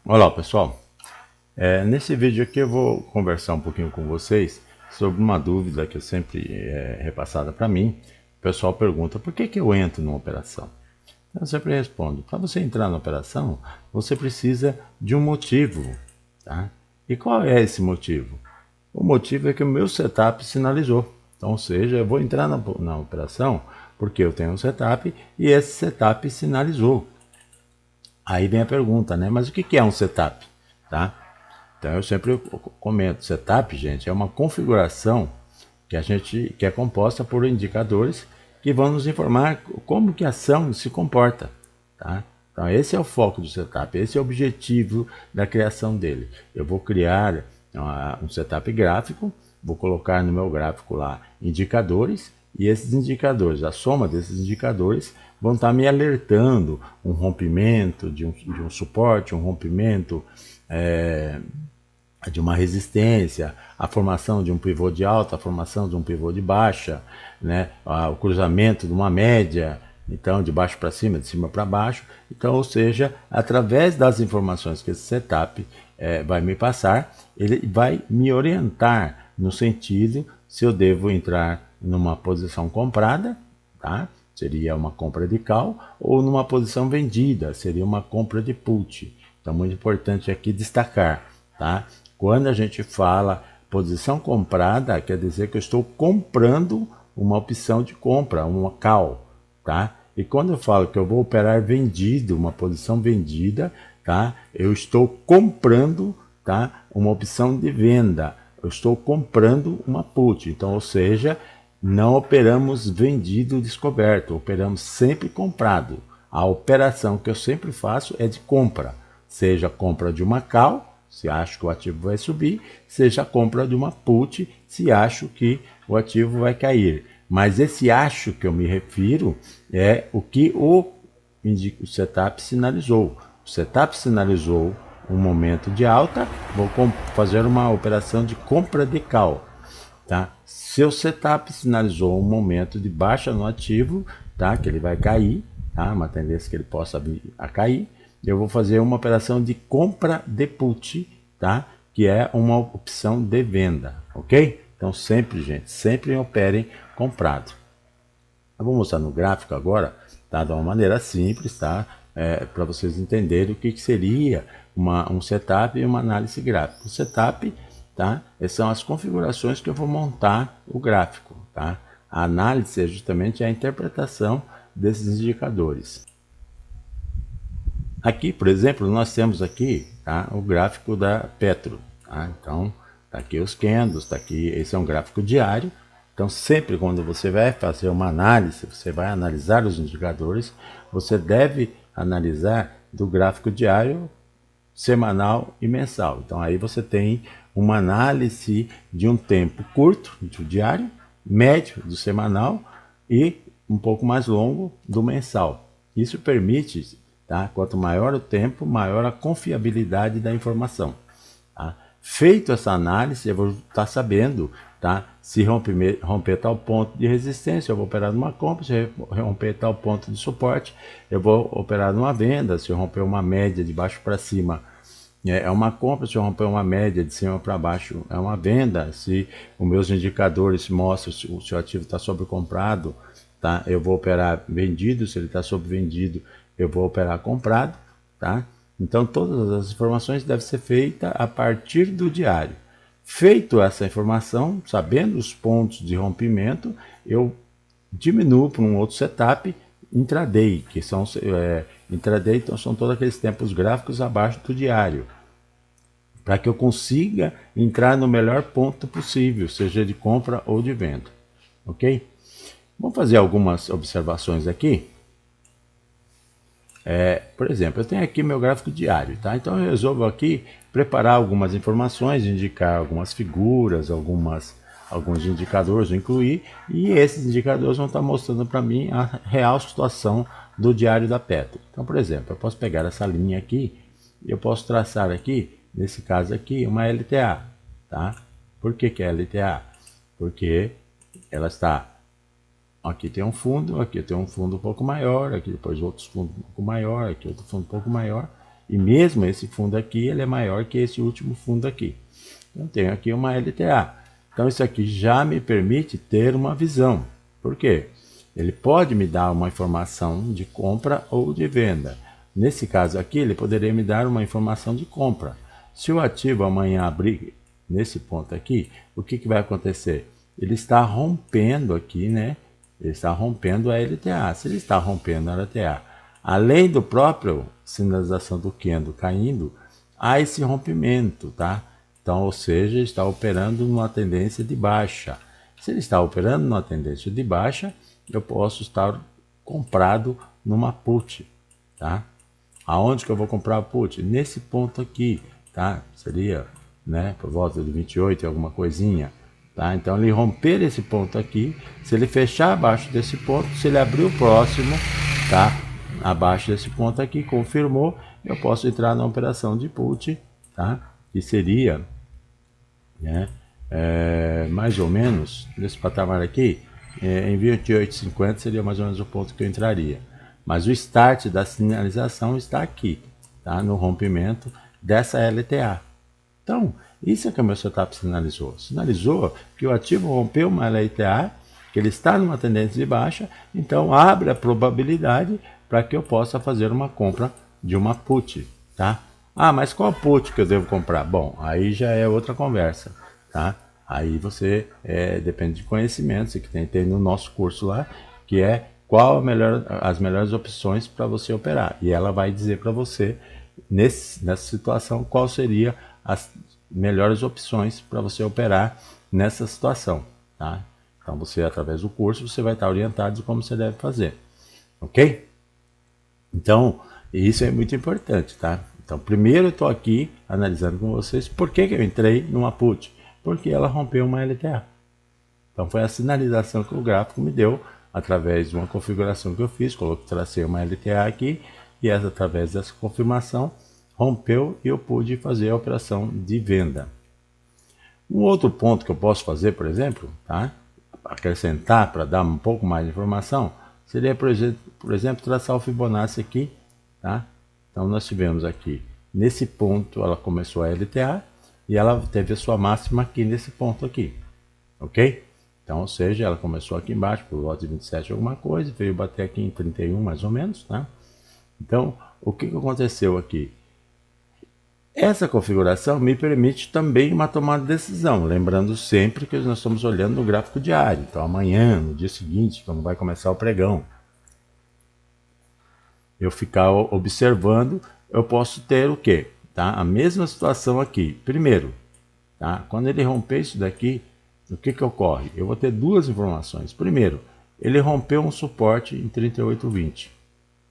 Olá pessoal, nesse vídeo aqui eu vou conversar um pouquinho com vocês sobre uma dúvida que sempre é repassada para mim. O pessoal pergunta por que eu entro numa operação. Eu sempre respondo, para você entrar na operação, você precisa de um motivo. Tá? E qual é esse motivo? O motivo é que o meu setup sinalizou. Então, ou seja, eu vou entrar na operação porque eu tenho um setup e esse setup sinalizou. Aí vem a pergunta, né? Mas o que é um setup? Tá? Então eu sempre comento, setup, gente, é uma configuração que é composta por indicadores que vão nos informar como que a ação se comporta, tá? Então esse é o foco do setup, esse é o objetivo da criação dele. Eu vou criar um setup gráfico, vou colocar no meu gráfico lá indicadores e esses indicadores, a soma desses indicadores vão estar me alertando um rompimento de um suporte, um rompimento de uma resistência, a formação de um pivô de alta, a formação de um pivô de baixa, né? O cruzamento de uma média, então de baixo para cima, de cima para baixo. Então, ou seja, através das informações que esse setup vai me passar, ele vai me orientar no sentido se eu devo entrar numa posição comprada, tá? Seria uma compra de call, ou numa posição vendida, seria uma compra de put. Então, muito importante aqui destacar, tá? Quando a gente fala posição comprada, quer dizer que eu estou comprando uma opção de compra, uma call, tá? E quando eu falo que eu vou operar vendido, uma posição vendida, tá? Eu estou comprando, tá? Uma opção de venda. Eu estou comprando uma put. Então, ou seja, não operamos vendido descoberto, operamos sempre comprado. A operação que eu sempre faço é de compra, seja compra de uma call, se acho que o ativo vai subir, seja a compra de uma put, se acho que o ativo vai cair. Mas esse acho que eu me refiro é o que o setup sinalizou. O setup sinalizou um momento de alta, vou fazer uma operação de compra de call. Tá? Seu setup sinalizou um momento de baixa no ativo, tá? Que ele vai cair, tá? Uma tendência que ele possa vir a cair. Eu vou fazer uma operação de compra de put, tá? Que é uma opção de venda, ok? Então sempre, gente, sempre operem comprado. Eu vou mostrar no gráfico agora, tá? De uma maneira simples, tá? Para vocês entenderem o que seria um setup e uma análise gráfica. O setup, tá? Essas são as configurações que eu vou montar o gráfico, tá? A análise é justamente a interpretação desses indicadores. Aqui, por exemplo, nós temos aqui, tá, o gráfico da Petro. Tá? Então, tá aqui os candles, tá aqui, esse é um gráfico diário. Então, sempre quando você vai fazer uma análise, você vai analisar os indicadores, você deve analisar do gráfico diário, semanal e mensal. Então, aí você tem uma análise de um tempo curto, do diário, médio, do semanal e um pouco mais longo do mensal. Isso permite, tá? Quanto maior o tempo, maior a confiabilidade da informação. Tá? Feito essa análise, eu vou estar sabendo, tá? Se romper tal ponto de resistência, eu vou operar numa compra. Se romper tal ponto de suporte, eu vou operar numa venda. Se romper uma média de baixo para cima, é uma compra. Se eu romper uma média de cima para baixo, é uma venda. Se os meus indicadores mostram se o seu ativo está sobrecomprado, tá? Eu vou operar vendido. Se ele está sobrevendido, eu vou operar comprado, tá? Então todas as informações devem ser feitas a partir do diário. Feito essa informação, sabendo os pontos de rompimento, eu diminuo para um outro setup intraday, que são intraday, então são todos aqueles tempos gráficos abaixo do diário, para que eu consiga entrar no melhor ponto possível, seja de compra ou de venda, ok? Vamos fazer algumas observações aqui. Por exemplo, eu tenho aqui meu gráfico diário, tá? Então eu resolvo aqui preparar algumas informações, indicar algumas figuras, alguns indicadores, incluir, e esses indicadores vão estar mostrando para mim a real situação do diário da Petro. Então, por exemplo, eu posso pegar essa linha aqui, eu posso traçar aqui, nesse caso aqui, uma LTA, tá? Por que é LTA? Porque ela está aqui tem um fundo, aqui tem um fundo um pouco maior, aqui depois outros fundos um pouco maior, aqui outro fundo um pouco maior. E mesmo esse fundo aqui, ele é maior que esse último fundo aqui. Então, eu tenho aqui uma LTA. Então, isso aqui já me permite ter uma visão. Por quê? Ele pode me dar uma informação de compra ou de venda. Nesse caso aqui, ele poderia me dar uma informação de compra. Se o ativo amanhã abrir nesse ponto aqui, o que vai acontecer? Ele está rompendo aqui, né? Ele está rompendo a LTA. Se ele está rompendo a LTA, além do próprio sinalização do candle caindo, há esse rompimento, tá? Então, ou seja, está operando numa tendência de baixa. Se ele está operando numa tendência de baixa, eu posso estar comprado numa put, tá? Aonde que eu vou comprar a put? Nesse ponto aqui, tá? Seria, né, por volta de 28 e alguma coisinha, tá? Então, ele romper esse ponto aqui, se ele fechar abaixo desse ponto, se ele abrir o próximo, tá? Abaixo desse ponto aqui, confirmou, eu posso entrar na operação de put, tá? Que seria, né, mais ou menos nesse patamar aqui, em 28,50 seria mais ou menos o ponto que eu entraria. Mas o start da sinalização está aqui, tá? No rompimento dessa LTA. Então, isso é que o meu setup sinalizou. Sinalizou que o ativo rompeu uma LTA, que ele está numa tendência de baixa, então abre a probabilidade para que eu possa fazer uma compra de uma put, tá? Ah, mas qual put que eu devo comprar? Bom, aí já é outra conversa, tá? Aí você, depende de conhecimentos que tem no nosso curso lá, que é qual as melhores opções para você operar. E ela vai dizer para você, nessa situação, qual seria as melhores opções para você operar nessa situação, tá? Então você, através do curso, você vai estar orientado de como você deve fazer, ok? Então, isso é muito importante, tá? Então, primeiro eu estou aqui analisando com vocês por que eu entrei numa put. Porque ela rompeu uma LTA. Então, foi a sinalização que o gráfico me deu através de uma configuração que eu fiz. Tracei uma LTA aqui e através dessa confirmação rompeu e eu pude fazer a operação de venda. Um outro ponto que eu posso fazer, por exemplo, tá? Acrescentar para dar um pouco mais de informação, seria, por exemplo, traçar o Fibonacci aqui, tá? Então, nós tivemos aqui, nesse ponto, ela começou a LTA e ela teve a sua máxima aqui nesse ponto aqui, ok? Então, ou seja, ela começou aqui embaixo, por volta de 27 alguma coisa, veio bater aqui em 31 mais ou menos, tá? Então, o que aconteceu aqui? Essa configuração me permite também uma tomada de decisão, lembrando sempre que nós estamos olhando no gráfico diário. Então, amanhã, no dia seguinte, quando vai começar o pregão, eu ficar observando, eu posso ter o quê? Tá? A mesma situação aqui. Primeiro, tá? Quando ele romper isso daqui, o que ocorre? Eu vou ter duas informações. Primeiro, ele rompeu um suporte em 38,20.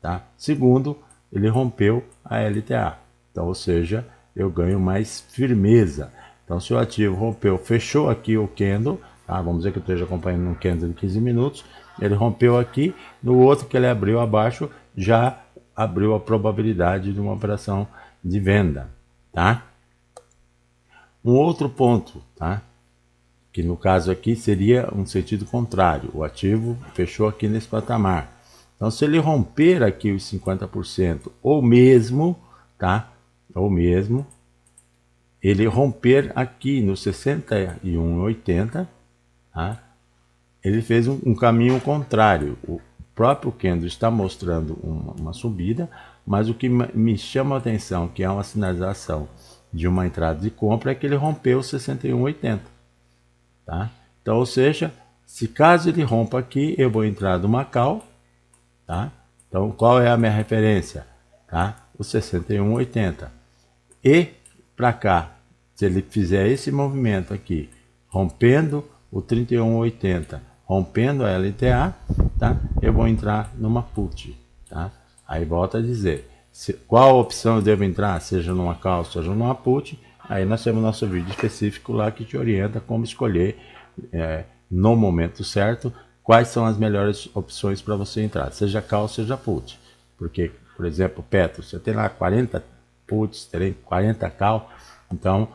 Tá? Segundo, ele rompeu a LTA. Então, ou seja, eu ganho mais firmeza. Então, se o ativo rompeu, fechou aqui o candle, tá? Vamos dizer que eu esteja acompanhando um candle de 15 minutos, ele rompeu aqui, no outro que ele abriu abaixo, já abriu a probabilidade de uma operação de venda, tá? Um outro ponto, tá? Que no caso aqui seria um sentido contrário, o ativo fechou aqui nesse patamar. Então, se ele romper aqui os 50%, ou mesmo, tá? Ou mesmo, ele romper aqui no 61,80, tá? Ele fez um caminho contrário. O próprio candle está mostrando uma subida, mas o que me chama a atenção, que é uma sinalização de uma entrada de compra, é que ele rompeu 61,80, tá? Então, ou seja, se caso ele rompa aqui, eu vou entrar numa call, tá? Então, qual é a minha referência? Tá? O 61,80. E para cá, se ele fizer esse movimento aqui, rompendo o 31,80, rompendo a LTA, tá? Eu vou entrar numa put, tá? Aí volta a dizer, qual opção eu devo entrar, seja numa call, seja numa put. Aí nós temos nosso vídeo específico lá que te orienta como escolher no momento certo quais são as melhores opções para você entrar, seja call, seja put. Porque, por exemplo, Petro, você tem lá 40 puts, 40 call, então,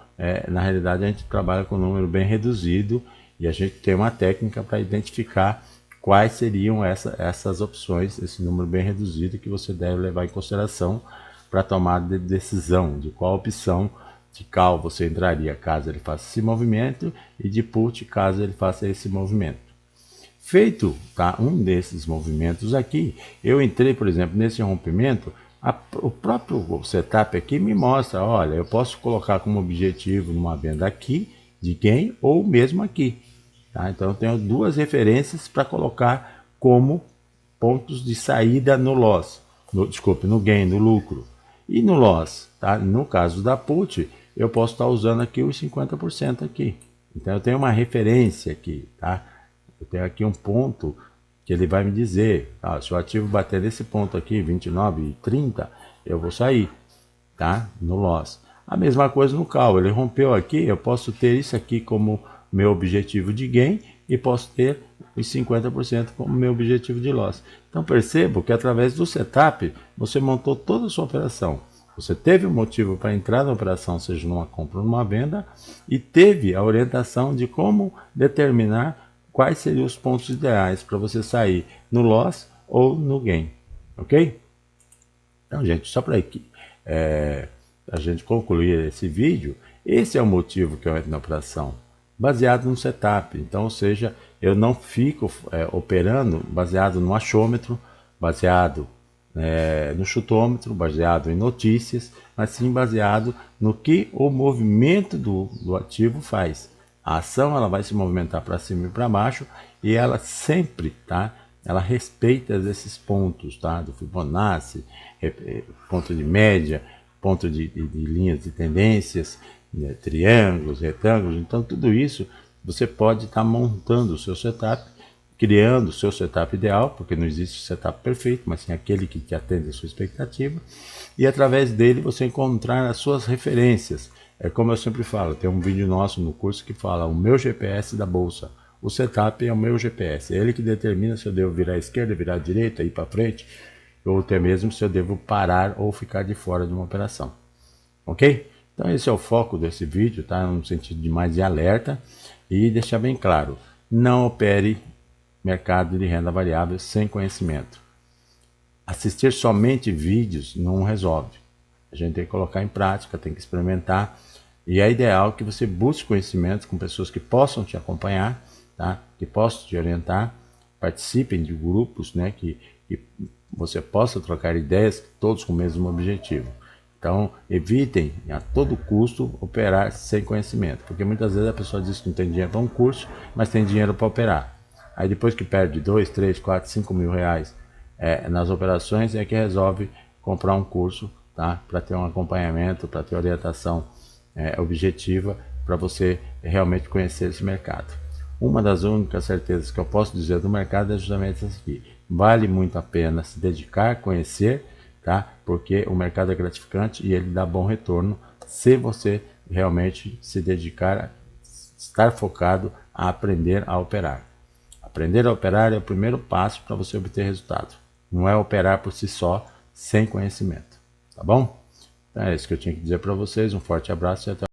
na realidade, a gente trabalha com um número bem reduzido e a gente tem uma técnica para identificar quais seriam essas opções, esse número bem reduzido que você deve levar em consideração para tomada de decisão de qual opção de call você entraria caso ele faça esse movimento e de put caso ele faça esse movimento. Feito, tá, um desses movimentos aqui, eu entrei, por exemplo, nesse rompimento, o próprio setup aqui me mostra, olha, eu posso colocar como objetivo numa venda aqui, de gain, ou mesmo aqui. Tá? Então eu tenho duas referências para colocar como pontos de saída no loss, no gain, no lucro. E no loss, tá? No caso da put, eu posso estar usando aqui os 50% aqui. Então eu tenho uma referência aqui, tá? Eu tenho aqui um ponto que ele vai me dizer, tá? Se o ativo bater nesse ponto aqui, 29,30, eu vou sair, tá? No loss. A mesma coisa no call, ele rompeu aqui, eu posso ter isso aqui como meu objetivo de gain e posso ter os 50% como meu objetivo de loss. Então percebo que através do setup você montou toda a sua operação. Você teve um motivo para entrar na operação, seja numa compra ou numa venda, e teve a orientação de como determinar quais seriam os pontos ideais para você sair no loss ou no gain, ok? Então, gente, só para a gente concluir esse vídeo, esse é o motivo que eu entro na operação, baseado no setup. Então, ou seja, eu não fico operando baseado no achômetro, baseado no chutômetro, baseado em notícias, mas sim baseado no que o movimento do ativo faz. A ação ela vai se movimentar para cima e para baixo e ela sempre, tá? Ela respeita esses pontos, tá? Do Fibonacci, ponto de média, ponto de linhas de tendências, triângulos, retângulos. Então tudo isso você pode estar montando o seu setup, criando o seu setup ideal, porque não existe setup perfeito, mas sim aquele que te atende a sua expectativa, e através dele você encontrar as suas referências. É como eu sempre falo, tem um vídeo nosso no curso que fala o meu GPS da bolsa. O setup é o meu GPS, é ele que determina se eu devo virar à esquerda, virar à direita, ir para frente, ou até mesmo se eu devo parar ou ficar de fora de uma operação. Ok? Então esse é o foco desse vídeo, tá? No sentido de mais de alerta e deixar bem claro, não opere mercado de renda variável sem conhecimento. Assistir somente vídeos não resolve. A gente tem que colocar em prática, tem que experimentar. E é ideal que você busque conhecimento com pessoas que possam te acompanhar, tá? Que possam te orientar. Participem de grupos, né? Que você possa trocar ideias, todos com o mesmo objetivo. Então, evitem a todo custo operar sem conhecimento. Porque muitas vezes a pessoa diz que não tem dinheiro para um curso, mas tem dinheiro para operar. Aí depois que perde 2, 3, 4, 5 mil reais nas operações, é que resolve comprar um curso, tá? Para ter um acompanhamento, para ter orientação objetiva, para você realmente conhecer esse mercado. Uma das únicas certezas que eu posso dizer do mercado é justamente essa aqui. Vale muito a pena se dedicar, conhecer, tá? Porque o mercado é gratificante e ele dá bom retorno se você realmente se dedicar, estar focado a aprender a operar. Aprender a operar é o primeiro passo para você obter resultado. Não é operar por si só, sem conhecimento. Tá bom? Então é isso que eu tinha que dizer para vocês. Um forte abraço e até